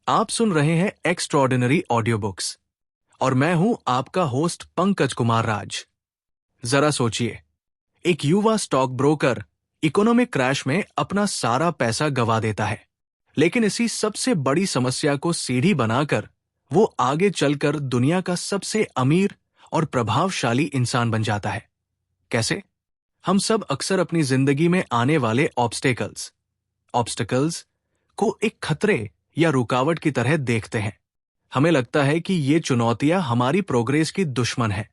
आप सुन रहे हैं एक्स्ट्रॉर्डिनरी ऑडियो बुक्स और मैं हूं आपका होस्ट पंकज कुमार राज। जरा सोचिए, एक युवा स्टॉक ब्रोकर इकोनॉमिक क्रैश में अपना सारा पैसा गंवा देता है, लेकिन इसी सबसे बड़ी समस्या को सीढ़ी बनाकर वो आगे चलकर दुनिया का सबसे अमीर और प्रभावशाली इंसान बन जाता है। कैसे? हम सब अक्सर अपनी जिंदगी में आने वाले ऑब्स्टेकल्स को एक खतरे या रुकावट की तरह देखते हैं। हमें लगता है कि ये चुनौतियां हमारी प्रोग्रेस की दुश्मन है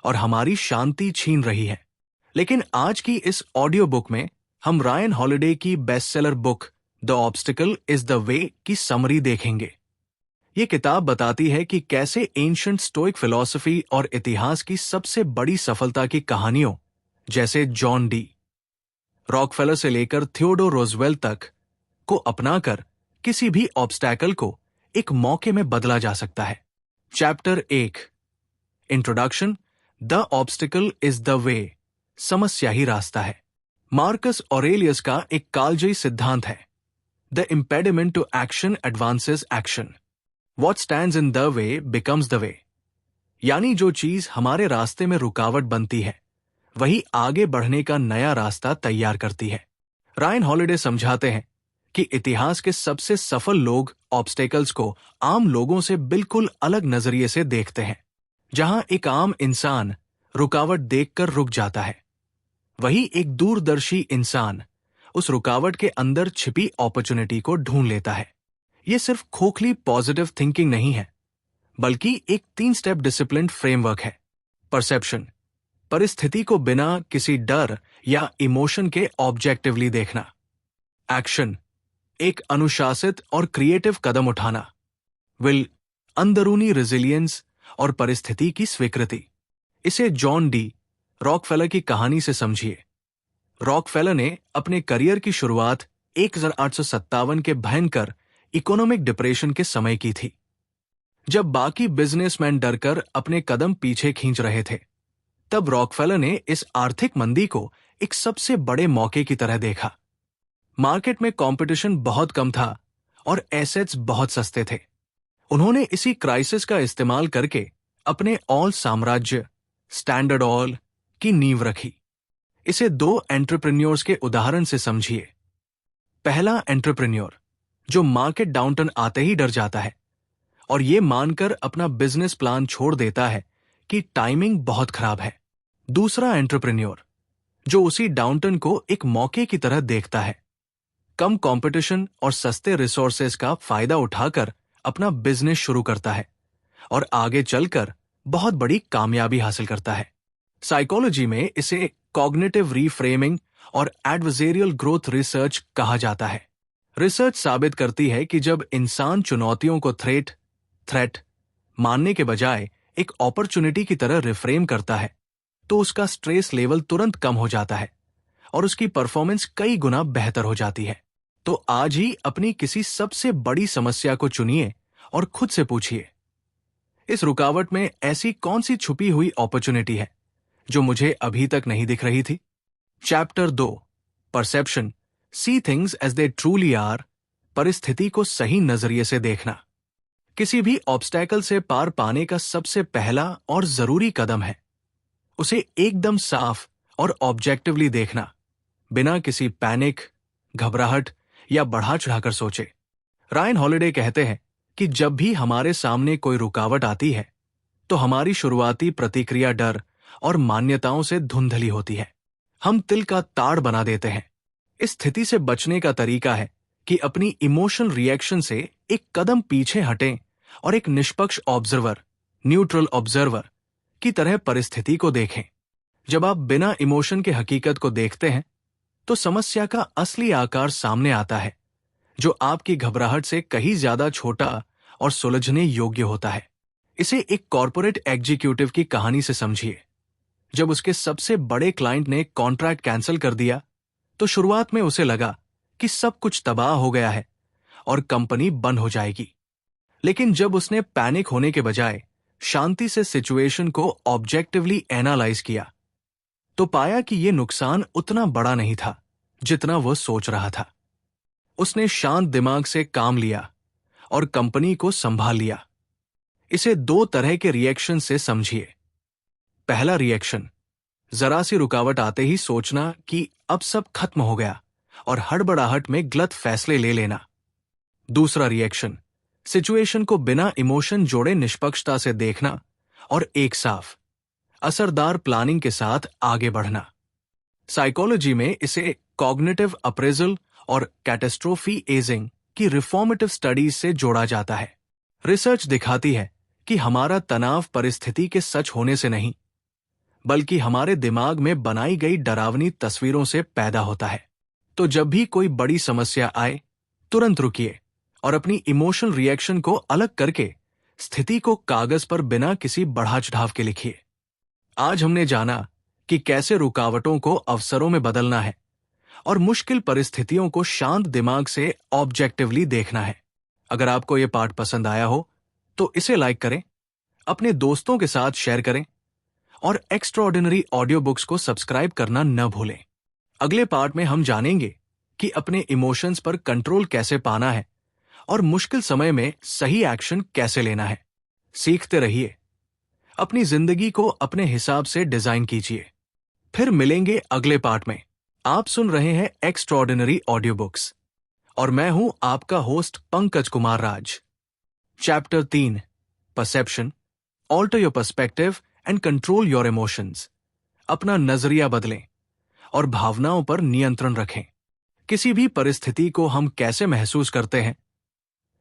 और हमारी शांति छीन रही है। लेकिन आज की इस ऑडियो बुक में हम रायन हॉलिडे की bestseller book the obstacle is the way की समरी देखेंगे। ये किताब बताती है कि कैसे एंशिएंट स्टोइक फिलॉसफी और इतिहास की सबसे बड़ी सफलता की कहानियों, जैसे जॉन डी रॉकफेलर से लेकर थियोडोर रूजवेल्ट तक, को अपनाकर किसी भी ऑब्स्टैकल को एक मौके में बदला जा सकता है। Chapter 1, introduction. The obstacle is the way, समस्या ही रास्ता है। मार्कस ऑरेलियस का एक कालजयी सिद्धांत है, the impediment to action advances action, what stands in the way becomes the way. यानी जो चीज हमारे रास्ते में रुकावट बनती है, वही आगे बढ़ने का नया रास्ता तैयार करती है। रायन हॉलिडे समझाते हैं कि इतिहास के सबसे सफल लोग ऑब्स्टेकल्स को आम लोगों से बिल्कुल अलग नजरिए से देखते हैं। जहां एक आम इंसान रुकावट देखकर रुक जाता है, वही एक दूरदर्शी इंसान उस रुकावट के अंदर छिपी अपॉर्चुनिटी को ढूंढ लेता है। यह सिर्फ खोखली पॉजिटिव थिंकिंग नहीं है, बल्कि एक 3 स्टेप डिसिप्लिन्ड फ्रेमवर्क है। परसेप्शन, परिस्थिति को बिना किसी डर या इमोशन के ऑब्जेक्टिवली देखना। एक्शन, एक अनुशासित और क्रिएटिव कदम उठाना। विल, अंदरूनी रेजिलियंस और परिस्थिति की स्वीकृति। इसे जॉन डी रॉकफेलर की कहानी से समझिए। रॉकफेलर ने अपने करियर की शुरुआत 1857 के भयंकर इकोनॉमिक डिप्रेशन के समय की थी, जब बाकी बिजनेसमैन डरकर अपने कदम पीछे खींच रहे थे। तब रॉकफेलर ने इस आर्थिक मंदी को एक सबसे बड़े मौके की तरह देखा। मार्केट में कंपटीशन बहुत कम था और एसेट्स बहुत सस्ते थे। उन्होंने इसी क्राइसिस का इस्तेमाल करके अपने ऑल साम्राज्य, स्टैंडर्ड ऑयल, की नींव रखी। इसे 2 एंटरप्रेन्योर्स के उदाहरण से समझिए। पहला एंटरप्रेन्योर जो मार्केट डाउनटर्न आते ही डर जाता है और ये मानकर अपना बिजनेस प्लान छोड़ देता है कि टाइमिंग बहुत खराब है। दूसरा एंटरप्रेन्योर जो उसी डाउनटर्न को एक मौके की तरह देखता है, कम कंपटीशन और सस्ते रिसोर्सेज का फायदा उठाकर अपना बिजनेस शुरू करता है और आगे चलकर बहुत बड़ी कामयाबी हासिल करता है। साइकोलॉजी में इसे कॉग्निटिव रीफ्रेमिंग और एडवर्सेरियल ग्रोथ रिसर्च कहा जाता है। रिसर्च साबित करती है कि जब इंसान चुनौतियों को थ्रेट मानने के बजाय एक अपॉर्चुनिटी की तरह रिफ्रेम करता है, तो उसका स्ट्रेस लेवल तुरंत कम हो जाता है और उसकी परफॉर्मेंस कई गुना बेहतर हो जाती है। तो आज ही अपनी किसी सबसे बड़ी समस्या को चुनिए और खुद से पूछिए, इस रुकावट में ऐसी कौन सी छुपी हुई अपॉर्चुनिटी है जो मुझे अभी तक नहीं दिख रही थी। Chapter 2, perception. See things as they truly are, परिस्थिति को सही नजरिए से देखना। किसी भी ऑब्स्टैकल से पार पाने का सबसे पहला और जरूरी कदम है उसे एकदम साफ और ऑब्जेक्टिवली देखना, बिना किसी पैनिक, घबराहट या बढ़ा चढ़ाकर सोचे। रायन हॉलिडे कहते हैं कि जब भी हमारे सामने कोई रुकावट आती है, तो हमारी शुरुआती प्रतिक्रिया डर और मान्यताओं से धुंधली होती है। हम तिल का ताड़ बना देते हैं। इस स्थिति से बचने का तरीका है कि अपनी इमोशनल रिएक्शन से एक कदम पीछे हटें और एक निष्पक्ष ऑब्जर्वर, न्यूट्रल ऑब्जर्वर की तरह परिस्थिति को देखें। जब आप बिना इमोशन के हकीकत को देखते हैं, तो समस्या का असली आकार सामने आता है, जो आपकी घबराहट से कहीं ज्यादा छोटा और सुलझने योग्य होता है। इसे एक कॉर्पोरेट एग्जीक्यूटिव की कहानी से समझिए। जब उसके सबसे बड़े क्लाइंट ने कॉन्ट्रैक्ट कैंसिल कर दिया, तो शुरुआत में उसे लगा कि सब कुछ तबाह हो गया है और कंपनी बंद हो जाएगी। लेकिन जब उसने पैनिक होने के बजाय शांति से सिचुएशन को ऑब्जेक्टिवली एनालाइज किया, तो पाया कि यह नुकसान उतना बड़ा नहीं था जितना वह सोच रहा था। उसने शांत दिमाग से काम लिया और कंपनी को संभाल लिया। इसे 2 तरह के रिएक्शन से समझिए। पहला रिएक्शन, जरा सी रुकावट आते ही सोचना कि अब सब खत्म हो गया और हड़बड़ाहट में गलत फैसले ले लेना। दूसरा रिएक्शन, सिचुएशन को बिना इमोशन जोड़े निष्पक्षता से देखना और एक साफ, असरदार प्लानिंग के साथ आगे बढ़ना। साइकोलॉजी में इसे कॉग्निटिव अप्रेजल और कैटास्ट्रोफी एजिंग की रिफॉर्मेटिव स्टडीज से जोड़ा जाता है। रिसर्च दिखाती है कि हमारा तनाव परिस्थिति के सच होने से नहीं, बल्कि हमारे दिमाग में बनाई गई डरावनी तस्वीरों से पैदा होता है। तो जब भी कोई बड़ी समस्या आए, तुरंत रुकिए और अपनी इमोशनल रिएक्शन को अलग करके स्थिति को कागज पर बिना किसी बढ़ा चढ़ाव के लिखिए। आज हमने जाना कि कैसे रुकावटों को अवसरों में बदलना है और मुश्किल परिस्थितियों को शांत दिमाग से ऑब्जेक्टिवली देखना है। अगर आपको यह पाठ पसंद आया हो तो इसे लाइक करें, अपने दोस्तों के साथ शेयर करें और एक्स्ट्राऑर्डिनरी ऑडियो बुक्स को सब्सक्राइब करना न भूलें। अगले पार्ट में हम जानेंगे कि अपने इमोशंस पर कंट्रोल कैसे पाना है और मुश्किल समय में सही एक्शन कैसे लेना है। सीखते रहिए, अपनी जिंदगी को अपने हिसाब से डिजाइन कीजिए। फिर मिलेंगे अगले पार्ट में। आप सुन रहे हैं एक्स्ट्राऑर्डिनरी ऑडियो बुक्स और मैं हूं आपका host Pankaj Kumar Raj. Chapter 3, perception, alter your perspective and control your emotions. अपना नजरिया बदलें और भावनाओं पर नियंत्रण रखें। किसी भी परिस्थिति को हम कैसे महसूस करते हैं,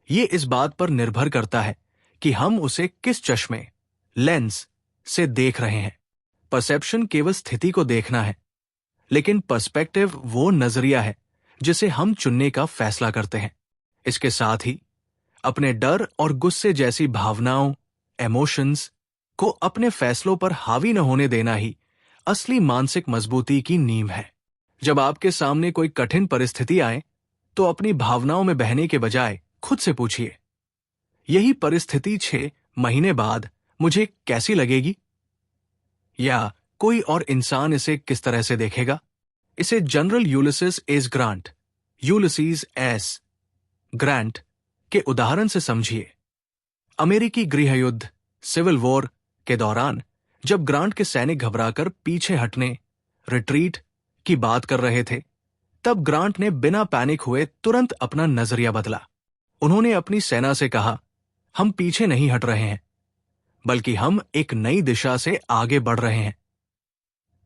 ये इस बात पर निर्भर करता है कि हम उसे किस चश्मे, लेंस से देख रहे हैं। परसेप्शन केवल स्थिति को देखना है, लेकिन पर्सपेक्टिव वो नजरिया है जिसे हम चुनने का फैसला करते हैं। इसके साथ ही अपने डर और गुस्से जैसी भावनाओं, इमोशंस को अपने फैसलों पर हावी न होने देना ही असली मानसिक मजबूती की नींव है। जब आपके सामने कोई कठिन परिस्थिति आए, तो अपनी भावनाओं में बहने के बजाय खुद से पूछिए, यही परिस्थिति 6 महीने बाद मुझे कैसी लगेगी? या कोई और इंसान इसे किस तरह से देखेगा? इसे general Ulysses S grant, Ulysses S grant के उदाहरण से समझिए। अमेरिकी गृह युद्ध, सिविल वॉर के दौरान जब ग्रांट के सैनिक घबराकर पीछे हटने, रिट्रीट की बात कर रहे थे, तब ग्रांट ने बिना पैनिक हुए तुरंत अपना नजरिया बदला। उन्होंने अपनी सेना से कहा, हम पीछे नहीं हट रहे हैं, बल्कि हम एक नई दिशा से आगे बढ़ रहे हैं।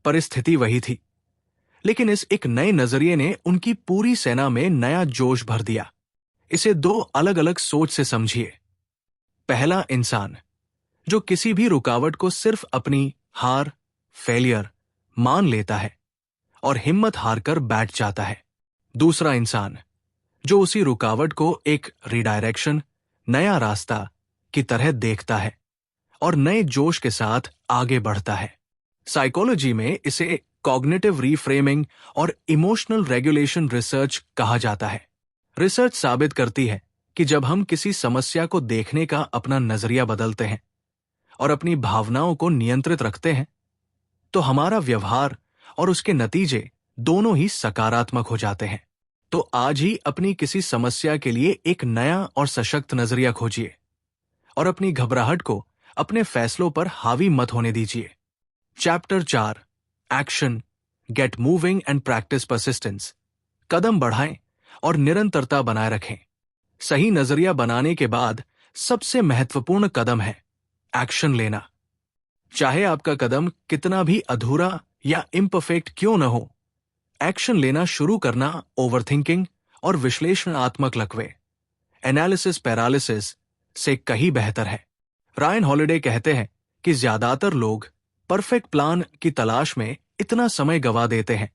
परिस्थिति वही थी, लेकिन इस एक नए नजरिए ने उनकी पूरी सेना में नया जोश भर दिया। इसे 2 अलग अलग सोच से समझिए। पहला इंसान, जो किसी भी रुकावट को सिर्फ अपनी हार, फेलियर मान लेता है और हिम्मत हारकर बैठ जाता है। दूसरा इंसान, जो उसी रुकावट को एक रिडायरेक्शन, नया रास्ता की तरह देखता है और नए जोश के साथ आगे बढ़ता है। साइकोलॉजी में इसे कॉग्निटिव रीफ्रेमिंग और इमोशनल रेगुलेशन रिसर्च कहा जाता है। रिसर्च साबित करती है कि जब हम किसी समस्या को देखने का अपना नजरिया बदलते हैं और अपनी भावनाओं को नियंत्रित रखते हैं, तो हमारा व्यवहार और उसके नतीजे दोनों ही सकारात्मक हो जाते हैं। तो आज ही अपनी किसी समस्या के लिए एक नया और सशक्त नजरिया खोजिए और अपनी घबराहट को अपने फैसलों पर हावी मत होने दीजिए। Chapter 4, action, get moving and practice persistence. कदम बढ़ाएं और निरंतरता बनाए रखें। सही नजरिया बनाने के बाद सबसे महत्वपूर्ण कदम है एक्शन लेना। चाहे आपका कदम कितना भी अधूरा या इम्परफेक्ट क्यों न हो, एक्शन लेना शुरू करना ओवरथिंकिंग और विश्लेषणात्मक लकवे, एनालिसिस पैरालिसिस से कहीं बेहतर है। रायन हॉलिडे कहते हैं कि ज्यादातर लोग परफेक्ट प्लान की तलाश में इतना समय गवा देते हैं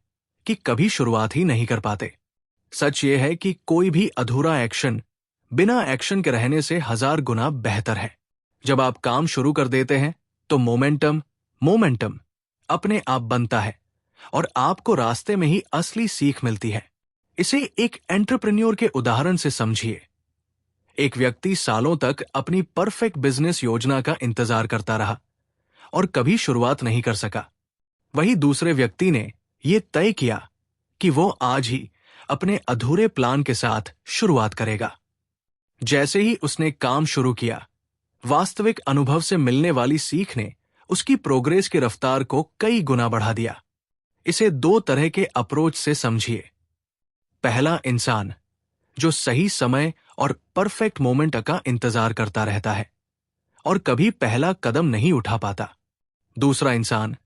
कि कभी शुरुआत ही नहीं कर पाते। सच ये है कि कोई भी अधूरा एक्शन बिना एक्शन के रहने से 1000 गुना बेहतर है। जब आप काम शुरू कर देते हैं तो मोमेंटम अपने आप बनता है और आपको रास्ते में ही असली सीख मिलती है। इसे एक एंटरप्रेन्योर के उदाहरण से समझिए। एक व्यक्ति सालों तक अपनी परफेक्ट बिजनेस योजना का इंतजार करता रहा और कभी शुरुआत नहीं कर सका। वही दूसरे व्यक्ति ने यह तय किया कि वो आज ही अपने अधूरे प्लान के साथ शुरुआत करेगा। जैसे ही उसने काम शुरू किया, वास्तविक अनुभव से मिलने वाली सीख ने उसकी प्रोग्रेस की रफ्तार को कई गुना बढ़ा दिया। इसे दो तरह के अप्रोच से समझिए। पहला, इंसान जो सही समय और परफेक्ट मोमेंट का इंतजार करता रहता है और कभी पहला कदम नहीं उठा पाता। दूसरा इंसान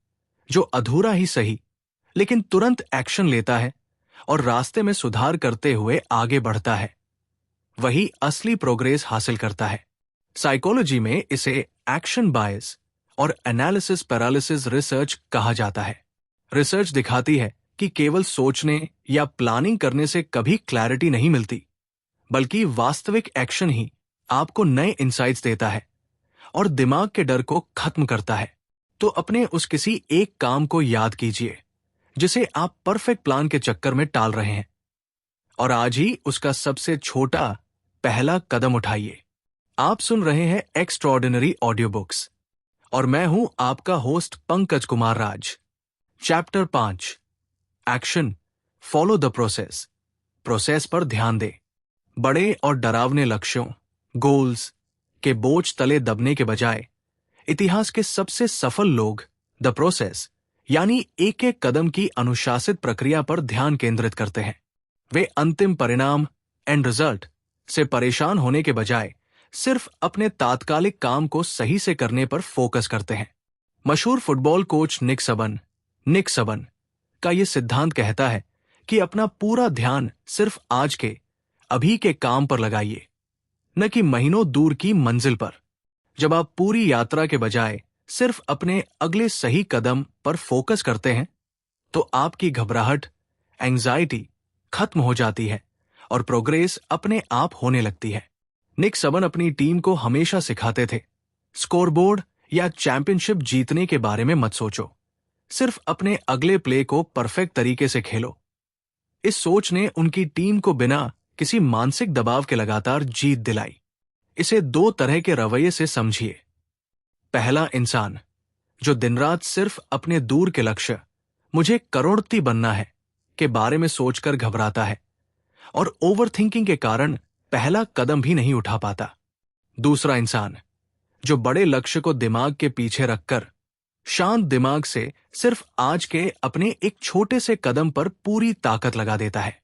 जो अधूरा ही सही लेकिन तुरंत एक्शन लेता है और रास्ते में सुधार करते हुए आगे बढ़ता है, वही असली प्रोग्रेस हासिल करता है। साइकोलॉजी में इसे एक्शन बायस और एनालिसिस पैरालिसिस रिसर्च कहा जाता है। रिसर्च दिखाती है कि केवल सोचने या प्लानिंग करने से कभी क्लैरिटी नहीं मिलती, बल्कि वास्तविक एक्शन ही आपको नए इंसाइट्स देता है और दिमाग के डर को खत्म करता है। तो अपने उस किसी एक काम को याद कीजिए जिसे आप परफेक्ट प्लान के चक्कर में टाल रहे हैं, और आज ही उसका सबसे छोटा पहला कदम उठाइए। आप सुन रहे हैं एक्स्ट्रॉर्डिनरी ऑडियो बुक्स और मैं हूं आपका host Pankaj Kumar Raj. Chapter 5, action, follow the process. Process पर ध्यान दें। बड़े और डरावने लक्ष्यों, गोल्स के बोझ तले दबने के बजाय इतिहास के सबसे सफल लोग द प्रोसेस यानी एक एक कदम की अनुशासित प्रक्रिया पर ध्यान केंद्रित करते हैं। वे अंतिम परिणाम एंड रिजल्ट से परेशान होने के बजाय सिर्फ अपने तात्कालिक काम को सही से करने पर फोकस करते हैं। मशहूर फुटबॉल कोच निक सबन का यह सिद्धांत कहता है कि अपना पूरा ध्यान सिर्फ आज के, अभी के काम पर लगाइए, न कि महीनों दूर की मंजिल पर। जब आप पूरी यात्रा के बजाय सिर्फ अपने अगले सही कदम पर फोकस करते हैं, तो आपकी घबराहट, एंजाइटी खत्म हो जाती है और प्रोग्रेस अपने आप होने लगती है। निक सबन अपनी टीम को हमेशा सिखाते थे, स्कोरबोर्ड या चैंपियनशिप जीतने के बारे में मत सोचो, सिर्फ अपने अगले प्ले को परफेक्ट तरीके से खेलो। इस सोच ने उनकी टीम को बिना किसी मानसिक दबाव के लगातार जीत दिलाई। इसे दो तरह के रवैये से समझिए। पहला, इंसान जो दिन रात सिर्फ अपने दूर के लक्ष्य, मुझे करोड़पति बनना है, के बारे में सोचकर घबराता है और ओवरथिंकिंग के कारण पहला कदम भी नहीं उठा पाता। दूसरा इंसान जो बड़े लक्ष्य को दिमाग के पीछे रखकर शांत दिमाग से सिर्फ आज के अपने एक छोटे से कदम पर पूरी ताकत लगा देता है।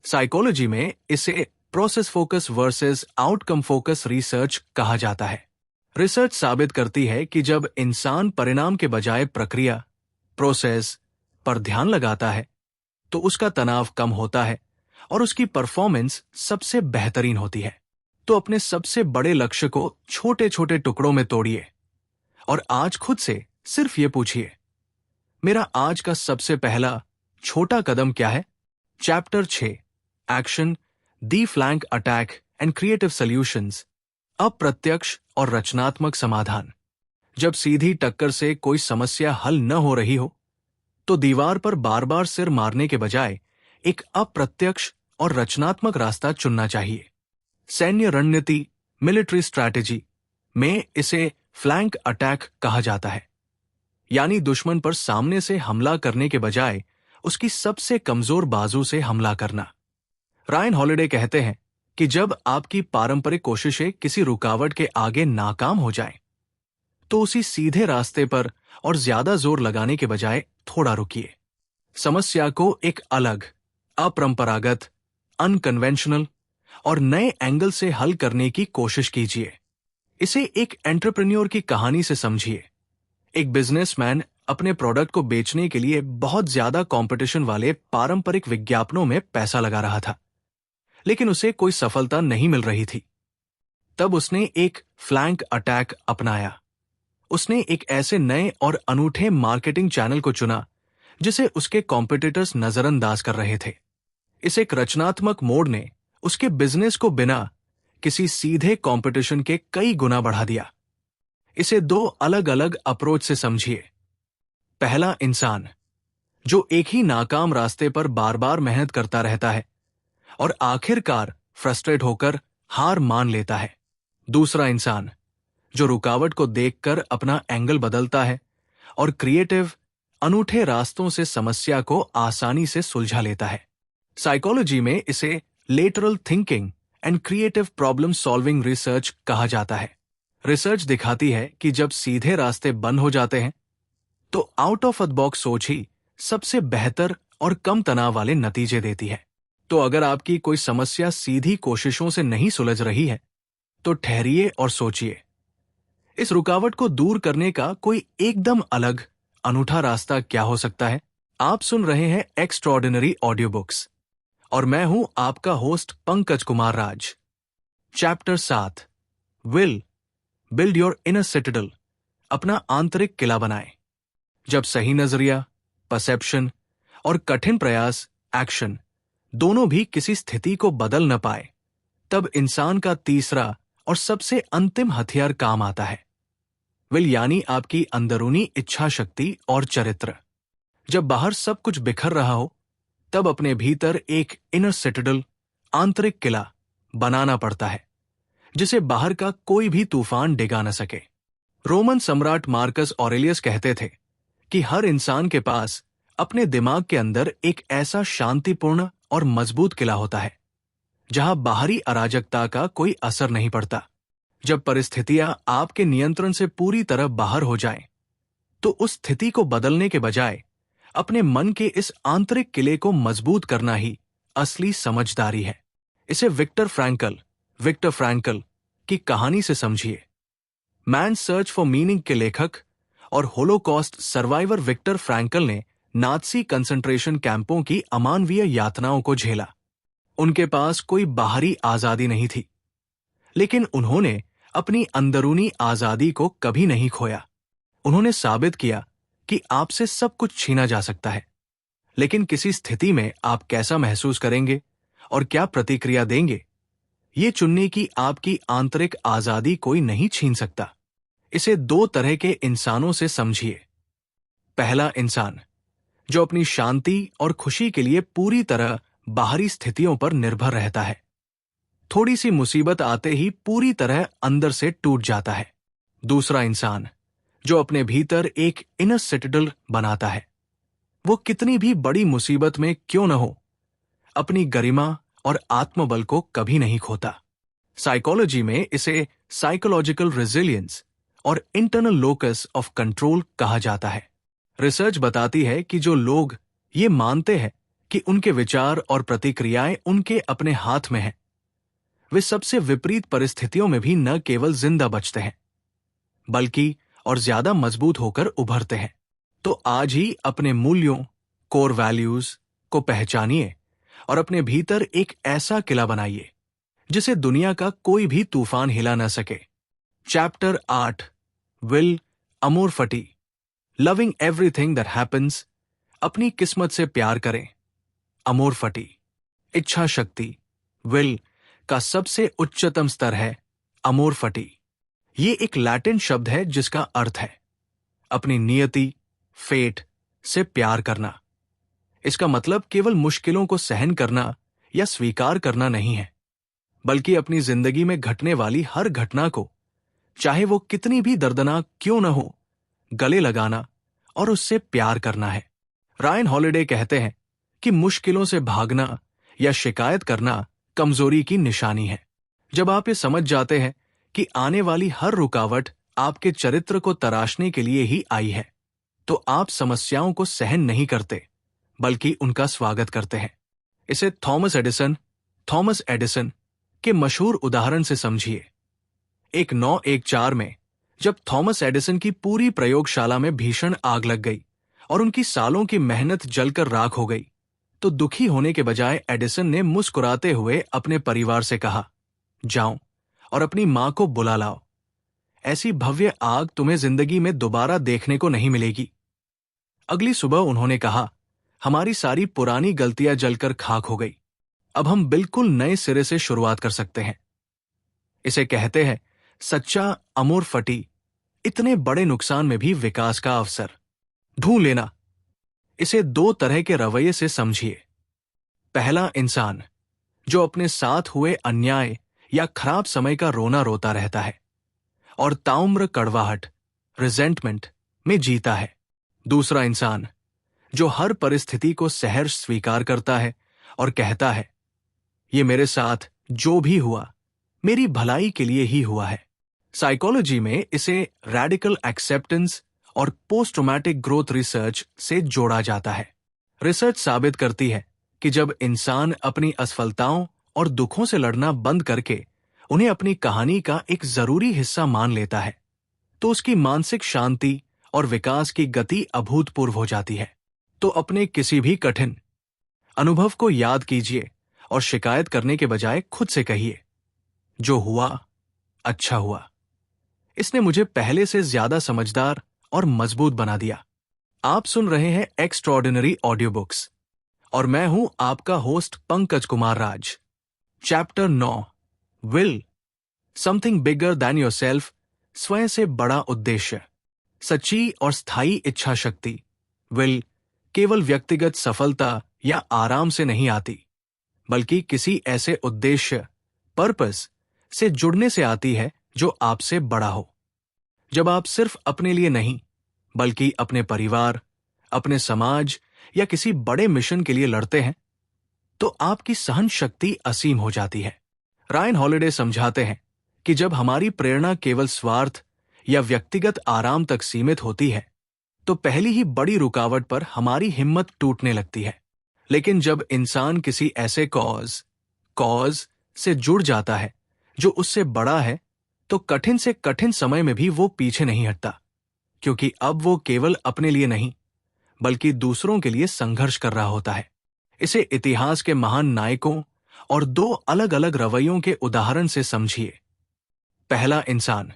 साइकोलॉजी में इसे process focus versus outcome focus research कहा जाता है। रिसर्च साबित करती है कि जब इंसान परिणाम के बजाय प्रक्रिया, प्रोसेस पर ध्यान लगाता है, तो उसका तनाव कम होता है और उसकी परफॉर्मेंस सबसे बेहतरीन होती है। तो अपने सबसे बड़े लक्ष्य को छोटे छोटे टुकड़ों में तोड़िए और आज खुद से सिर्फ ये पूछिए, मेरा आज का सबसे पहला छोटा कदम क्या है? Chapter 6, action, the flank attack and creative solutions. अप्रत्यक्ष और रचनात्मक समाधान। जब सीधी टक्कर से कोई समस्या हल न हो रही हो, तो दीवार पर बार बार सिर मारने के बजाय एक अप्रत्यक्ष और रचनात्मक रास्ता चुनना चाहिए। सैन्य रणनीति, मिलिट्री स्ट्रैटेजी में इसे फ्लैंक अटैक कहा जाता है, यानी दुश्मन पर सामने से हमला करने के बजाय उसकी सबसे कमजोर बाजू से हमला करना। रायन हॉलिडे कहते हैं कि जब आपकी पारंपरिक कोशिशें किसी रुकावट के आगे नाकाम हो जाएं, तो उसी सीधे रास्ते पर और ज्यादा जोर लगाने के बजाय थोड़ा रुकिए। समस्या को एक अलग, अपरंपरागत, अनकन्वेंशनल और नए एंगल से हल करने की कोशिश कीजिए। इसे एक एंटरप्रेन्योर की कहानी से समझिए। एक बिजनेसमैन अपने प्रोडक्ट को बेचने के लिए बहुत ज्यादा कंपटीशन वाले पारंपरिक विज्ञापनों में पैसा लगा रहा था, लेकिन उसे कोई सफलता नहीं मिल रही थी। तब उसने एक फ्लैंक अटैक अपनाया। उसने एक ऐसे नए और अनूठे मार्केटिंग चैनल को चुना जिसे उसके कॉम्पिटिटर्स नजरअंदाज कर रहे थे। इस एक रचनात्मक मोड़ ने उसके बिजनेस को बिना किसी सीधे कंपटीशन के कई गुना बढ़ा दिया। इसे दो अलग अलग अप्रोच से समझिए। पहला, इंसान जो एक ही नाकाम रास्ते पर बार बार मेहनत करता रहता है और आखिरकार फ्रस्ट्रेट होकर हार मान लेता है। दूसरा इंसान जो रुकावट को देखकर अपना एंगल बदलता है और क्रिएटिव, अनूठे रास्तों से समस्या को आसानी से सुलझा लेता है। साइकोलॉजी में इसे lateral thinking and creative problem solving research कहा जाता है। रिसर्च दिखाती है कि जब सीधे रास्ते बंद हो जाते हैं तो आउट ऑफ द बॉक्स सोच ही सबसे बेहतर और कम तनाव वाले नतीजे देती है। तो अगर आपकी कोई समस्या सीधी कोशिशों से नहीं सुलझ रही है तो ठहरिए और सोचिए, इस रुकावट को दूर करने का कोई एकदम अलग अनूठा रास्ता क्या हो सकता है। आप सुन रहे हैं एक्स्ट्रॉर्डिनरी ऑडियो बुक्स और मैं हूं आपका host Pankaj Kumar Raj. Chapter 7, will build your inner Citadel, अपना आंतरिक किला बनाएं। जब सही नजरिया, परसेप्शन और कठिन प्रयास, एक्शन, दोनों भी किसी स्थिति को बदल न पाए, तब इंसान का तीसरा और सबसे अंतिम हथियार काम आता है। विल यानी आपकी अंदरूनी इच्छा शक्ति और चरित्र। जब बाहर सब कुछ बिखर रहा हो तब अपने भीतर एक इनर सिटाडेल, आंतरिक किला बनाना पड़ता है जिसे बाहर का कोई भी तूफान डिगा न सके। रोमन सम्राट मार्कस ऑरेलियस कहते थे कि हर इंसान के पास अपने दिमाग के अंदर एक ऐसा शांतिपूर्ण और मजबूत किला होता है जहां बाहरी अराजकता का कोई असर नहीं पड़ता। जब परिस्थितियां आपके नियंत्रण से पूरी तरह बाहर हो जाएं, तो उस स्थिति को बदलने के बजाय अपने मन के इस आंतरिक किले को मजबूत करना ही असली समझदारी है। इसे विक्टर फ्रैंकल की कहानी से समझिए। मैन सर्च फॉर मीनिंग के लेखक और होलोकॉस्ट सर्वाइवर विक्टर फ्रैंकल ने नात्सी कंसंट्रेशन कैंपों की अमानवीय यातनाओं को झेला। उनके पास कोई बाहरी आजादी नहीं थी, लेकिन उन्होंने अपनी अंदरूनी आजादी को कभी नहीं खोया। उन्होंने साबित किया कि आपसे सब कुछ छीना जा सकता है, लेकिन किसी स्थिति में आप कैसा महसूस करेंगे और क्या प्रतिक्रिया देंगे, ये चुनने की आपकी आंतरिक आजादी कोई नहीं छीन सकता। इसे दो तरह के इंसानों से समझिए। पहला इंसान जो अपनी शांति और खुशी के लिए पूरी तरह बाहरी स्थितियों पर निर्भर रहता है, थोड़ी सी मुसीबत आते ही पूरी तरह अंदर से टूट जाता है। दूसरा इंसान जो अपने भीतर एक इनर सिटाडेल बनाता है, वो कितनी भी बड़ी मुसीबत में क्यों न हो, अपनी गरिमा और आत्मबल को कभी नहीं खोता। साइकोलॉजी में इसे साइकोलॉजिकल रेजिलियंस और इंटरनल लोकस ऑफ कंट्रोल कहा जाता है। रिसर्च बताती है कि जो लोग ये मानते हैं कि उनके विचार और प्रतिक्रियाएं उनके अपने हाथ में हैं, वे सबसे विपरीत परिस्थितियों में भी न केवल जिंदा बचते हैं, बल्कि और ज्यादा मजबूत होकर उभरते हैं। तो आज ही अपने मूल्यों, कोर वैल्यूज को पहचानिए और अपने भीतर एक ऐसा किला बनाइए जिसे दुनिया का कोई भी तूफान हिला न सके। चैप्टर 8, विल अमोर फटी, लविंग एवरीथिंग दैट हैपन्स, अपनी किस्मत से प्यार करें। अमोर फटी, इच्छा शक्ति, विल का सबसे उच्चतम स्तर है अमोर फटी। ये एक लैटिन शब्द है जिसका अर्थ है अपनी नियति, फेट से प्यार करना। इसका मतलब केवल मुश्किलों को सहन करना या स्वीकार करना नहीं है, बल्कि अपनी जिंदगी में घटने वाली हर घटना को, चाहे वो कितनी भी दर्दनाक क्यों न हो, गले लगाना और उससे प्यार करना है। रायन हॉलिडे कहते हैं कि मुश्किलों से भागना या शिकायत करना कमजोरी की निशानी है। जब आप ये समझ जाते हैं कि आने वाली हर रुकावट आपके चरित्र को तराशने के लिए ही आई है, तो आप समस्याओं को सहन नहीं करते, बल्कि उनका स्वागत करते हैं। इसे थॉमस एडिसन के मशहूर उदाहरण से समझिए। 1914 में जब थॉमस एडिसन की पूरी प्रयोगशाला में भीषण आग लग गई और उनकी सालों की मेहनत जलकर राख हो गई, तो दुखी होने के बजाय एडिसन ने मुस्कुराते हुए अपने परिवार से कहा, जाओ और अपनी मां को बुला लाओ। ऐसी भव्य आग तुम्हें जिंदगी में दोबारा देखने को नहीं मिलेगी। अगली सुबह उन्होंने कहा, हमारी सारी पुरानी गलतियां जलकर खाक हो गई, अब हम बिल्कुल नए सिरे से शुरुआत कर सकते हैं। इसे कहते हैं सच्चा अमोर फटी, इतने बड़े नुकसान में भी विकास का अवसर ढूंढ लेना। इसे दो तरह के रवैये से समझिए। पहला इंसान जो अपने साथ हुए अन्याय या खराब समय का रोना रोता रहता है और ताउम्र कड़वाहट, रिजेंटमेंट में जीता है। दूसरा इंसान जो हर परिस्थिति को सहर्ष स्वीकार करता है और कहता है, ये मेरे साथ जो भी हुआ मेरी भलाई के लिए ही हुआ है। साइकोलॉजी में इसे रैडिकल एक्सेप्टेंस और पोस्ट ट्रॉमेटिक ग्रोथ रिसर्च से जोड़ा जाता है। रिसर्च साबित करती है कि जब इंसान अपनी असफलताओं और दुखों से लड़ना बंद करके उन्हें अपनी कहानी का एक जरूरी हिस्सा मान लेता है, तो उसकी मानसिक शांति और विकास की गति अभूतपूर्व हो जाती है। तो अपने किसी भी कठिन अनुभव को याद कीजिए और शिकायत करने के बजाय खुद से कहिए, जो हुआ अच्छा हुआ। इसने मुझे पहले से ज्यादा समझदार और मजबूत बना दिया। आप सुन रहे हैं एक्स्ट्रॉर्डिनरी ऑडियो बुक्स और मैं हूं आपका host Pankaj Kumar Raj. Chapter 9, will, something bigger than yourself, स्वयं से बड़ा उद्देश्य। सच्ची और स्थायी इच्छा शक्ति, विल, केवल व्यक्तिगत सफलता या आराम से नहीं आती, बल्कि किसी ऐसे उद्देश्य, पर्पस से जुड़ने से आती है जो आपसे बड़ा हो। जब आप सिर्फ अपने लिए नहीं, बल्कि अपने परिवार, अपने समाज या किसी बड़े मिशन के लिए लड़ते हैं, तो आपकी सहन शक्ति असीम हो जाती है। रायन हॉलिडे समझाते हैं कि जब हमारी प्रेरणा केवल स्वार्थ या व्यक्तिगत आराम तक सीमित होती है, तो पहली ही बड़ी रुकावट पर हमारी हिम्मत टूटने लगती है। लेकिन जब इंसान किसी ऐसे कॉज से जुड़ जाता है जो उससे बड़ा है, तो कठिन से कठिन समय में भी वो पीछे नहीं हटता, क्योंकि अब वो केवल अपने लिए नहीं, बल्कि दूसरों के लिए संघर्ष कर रहा होता है। इसे इतिहास के महान नायकों और 2 अलग अलग रवैयों के उदाहरण से समझिए। पहला, इंसान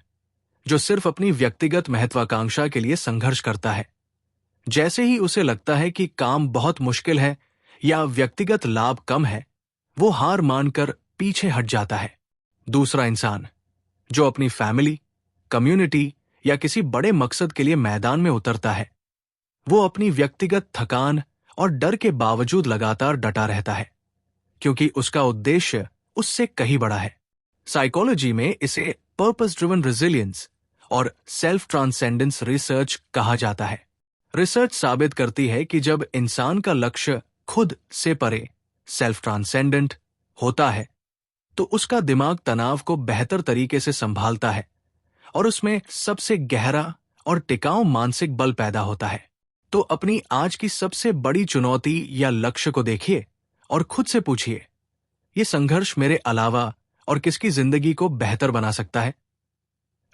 जो सिर्फ अपनी व्यक्तिगत महत्वाकांक्षा के लिए संघर्ष करता है। जैसे ही उसे लगता है कि काम बहुत मुश्किल है या व्यक्तिगत लाभ कम है, वो हार मानकर पीछे हट जाता है। दूसरा, इंसान जो अपनी फैमिली, कम्युनिटी या किसी बड़े मकसद के लिए मैदान में उतरता है। वो अपनी व्यक्तिगत थकान और डर के बावजूद लगातार डटा रहता है, क्योंकि उसका उद्देश्य उससे कहीं बड़ा है। साइकोलॉजी में इसे पर्पस ड्रिवन रेजिलियंस और सेल्फ ट्रांसेंडेंस रिसर्च कहा जाता है। रिसर्च साबित करती है कि जब इंसान का लक्ष्य खुद से परे, सेल्फ ट्रांसेंडेंट होता है, तो उसका दिमाग तनाव को बेहतर तरीके से संभालता है और उसमें सबसे गहरा और टिकाऊ मानसिक बल पैदा होता है। तो अपनी आज की सबसे बड़ी चुनौती या लक्ष्य को देखिए और खुद से पूछिए, ये संघर्ष मेरे अलावा और किसकी जिंदगी को बेहतर बना सकता है?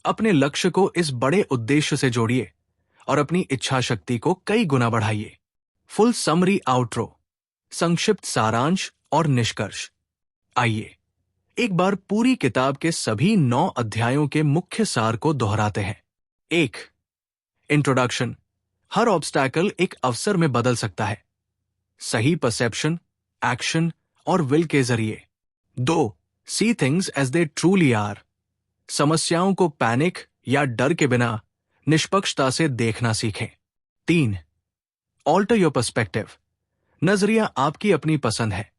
अपने लक्ष्य को इस बड़े उद्देश्य से जोड़िए और अपनी इच्छा शक्ति को कई गुना बढ़ाइए। फुल समरी आउट्रो, संक्षिप्त सारांश और निष्कर्ष। आइए एक बार पूरी किताब के सभी 9 अध्यायों के मुख्य सार को दोहराते हैं। 1. इंट्रोडक्शन, हर ऑब्स्टैकल एक अवसर में बदल सकता है, सही परसेप्शन, एक्शन और विल के जरिए। 2. See things as they truly are, समस्याओं को पैनिक या डर के बिना निष्पक्षता से देखना सीखें। 3. ऑल्टर योर पर्सपेक्टिव, नजरिया आपकी अपनी पसंद है,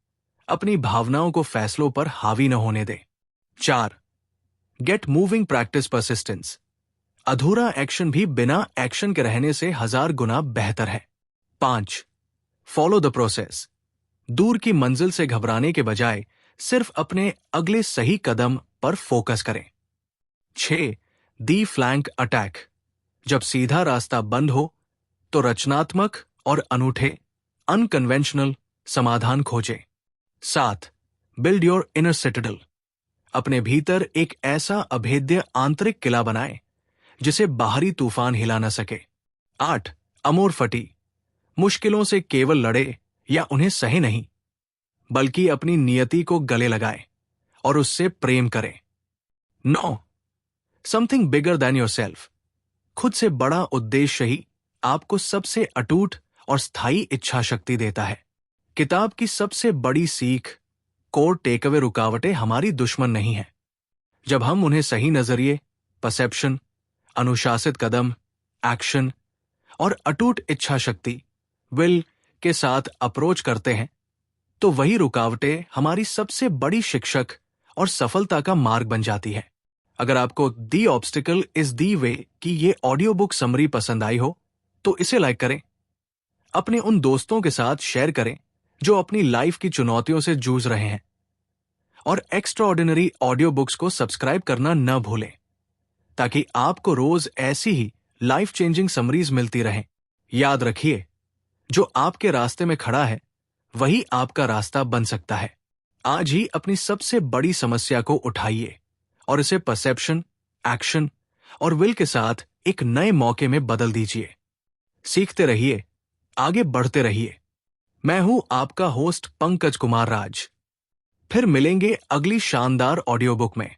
अपनी भावनाओं को फैसलों पर हावी न होने दें। 4. गेट मूविंग प्रैक्टिस परसिस्टेंस, अधूरा एक्शन भी बिना एक्शन के रहने से 1000 गुना बेहतर है। 5. फॉलो द प्रोसेस, दूर की मंजिल से घबराने के बजाय सिर्फ अपने अगले सही कदम पर फोकस करें। 6. दी फ्लैंक अटैक, जब सीधा रास्ता बंद हो तो रचनात्मक और अनूठे, अनकन्वेंशनल समाधान खोजें। 7. बिल्ड योर इनर सिटाडेल, अपने भीतर एक ऐसा अभेद्य आंतरिक किला बनाएं जिसे बाहरी तूफान हिला न सके। 8. अमोर फटी, मुश्किलों से केवल लड़े या उन्हें सहे नहीं, बल्कि अपनी नियति को गले लगाएं और उससे प्रेम करें। 9. समथिंग बिगर देन योरसेल्फ, खुद से बड़ा उद्देश्य ही आपको सबसे अटूट और स्थायी इच्छा शक्ति देता है। किताब की सबसे बड़ी सीख, कोर टेकअवे, रुकावटें हमारी दुश्मन नहीं है। जब हम उन्हें सही नजरिए, परसेप्शन, अनुशासित कदम, एक्शन और अटूट इच्छा शक्ति, विल के साथ अप्रोच करते हैं, तो वही रुकावटें हमारी सबसे बड़ी शिक्षक और सफलता का मार्ग बन जाती है। अगर आपको दी ऑब्स्टिकल इज दी वे की ये ऑडियो बुक समरी पसंद आई हो, तो इसे लाइक करें, अपने उन दोस्तों के साथ शेयर करें जो अपनी लाइफ की चुनौतियों से जूझ रहे हैं, और एक्स्ट्राऑर्डिनरी ऑडियो बुक्स को सब्सक्राइब करना न भूलें, ताकि आपको रोज ऐसी ही लाइफ चेंजिंग समरीज मिलती रहें। याद रखिए, जो आपके रास्ते में खड़ा है वही आपका रास्ता बन सकता है। आज ही अपनी सबसे बड़ी समस्या को उठाइए और इसे परसेप्शन, एक्शन और विल के साथ एक नए मौके में बदल दीजिए। सीखते रहिए, आगे बढ़ते रहिए। मैं हूं आपका होस्ट पंकज कुमार राज। फिर मिलेंगे अगली शानदार ऑडियो बुक में।